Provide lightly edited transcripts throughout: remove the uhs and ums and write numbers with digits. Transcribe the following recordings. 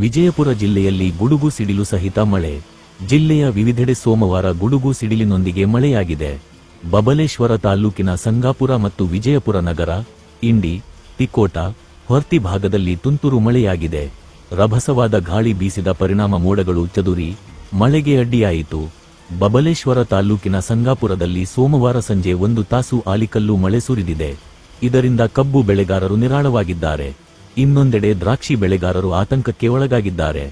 ವಿಜಯಪುರ ಜಿಲ್ಲೆಯಲ್ಲಿ ಗುಡುಗು ಸಿಡಿಲು ಸಹಿತ ಮಳೆ. ಜಿಲ್ಲೆಯ ವಿವಿಧೆಡೆ ಸೋಮವಾರ ಗುಡುಗು ಸಿಡಿಲಿನೊಂದಿಗೆ ಮಳೆಯಾಗಿದೆ. ಬಬಲೇಶ್ವರ ತಾಲೂಕಿನ ಸಂಗಾಪುರ ಮತ್ತು ವಿಜಯಪುರ ನಗರ, ಇಂಡಿ, ತಿಕೋಟ, ಹೊರ್ತಿ ಭಾಗದಲ್ಲಿ ತುಂತುರು ಮಳೆಯಾಗಿದೆ. ರಭಸವಾದ ಗಾಳಿ ಬೀಸಿದ ಪರಿಣಾಮ ಮೋಡಗಳು ಚದುರಿ ಮಳೆಗೆ ಅಡ್ಡಿಯಾಯಿತು. ಬಬಲೇಶ್ವರ ತಾಲೂಕಿನ ಸಂಗಾಪುರದಲ್ಲಿ ಸೋಮವಾರ ಸಂಜೆ 1 ತಾಸು ಆಲಿಕಲ್ಲು ಮಳೆ ಸುರಿದಿದೆ. ಇದರಿಂದ ಕಬ್ಬು ಬೆಳೆಗಾರರು ನಿರಾಳವಾಗಿದ್ದಾರೆ. ಇನ್ನೊಂದೆಡೆ ದ್ರಾಕ್ಷಿ ಬೆಳೆಗಾರರು ಆತಂಕಕ್ಕೆ ಒಳಗಾಗಿದ್ದಾರೆ.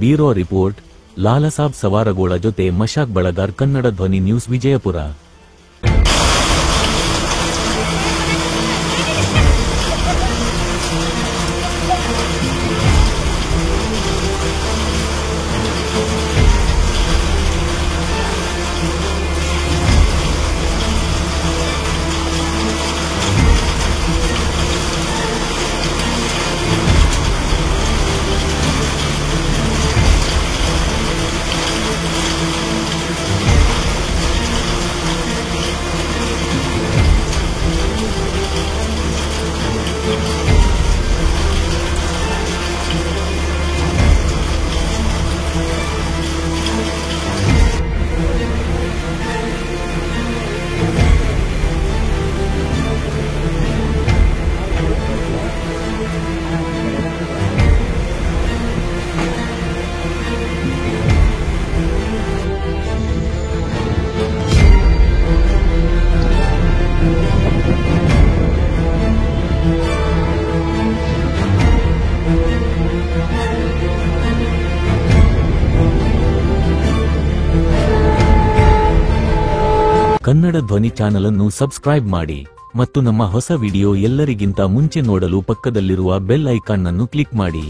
ಬ್ಯೂರೋ ರಿಪೋರ್ಟ್, ಲಾಲಸಾಬ್ ಸವಾರಗೋಳ ಜೊತೆ ಮಶಾಕ್ ಬಳಗಾರ್, ಕನ್ನಡ ಧ್ವನಿ ನ್ಯೂಸ್, ವಿಜಯಪುರ. ಕನ್ನಡ ಧ್ವನಿ ಚಾನೆಲ್ ಅನ್ನು ಸಬ್ಸ್ಕ್ರೈಬ್ ಮಾಡಿ ಮತ್ತು ನಮ್ಮ ಹೊಸ ವಿಡಿಯೋ ಎಲ್ಲರಿಗಿಂತ ಮುಂಚೆ ನೋಡಲು ಪಕ್ಕದಲ್ಲಿರುವ ಬೆಲ್ ಐಕಾನ್ ಅನ್ನು ಕ್ಲಿಕ್ ಮಾಡಿ.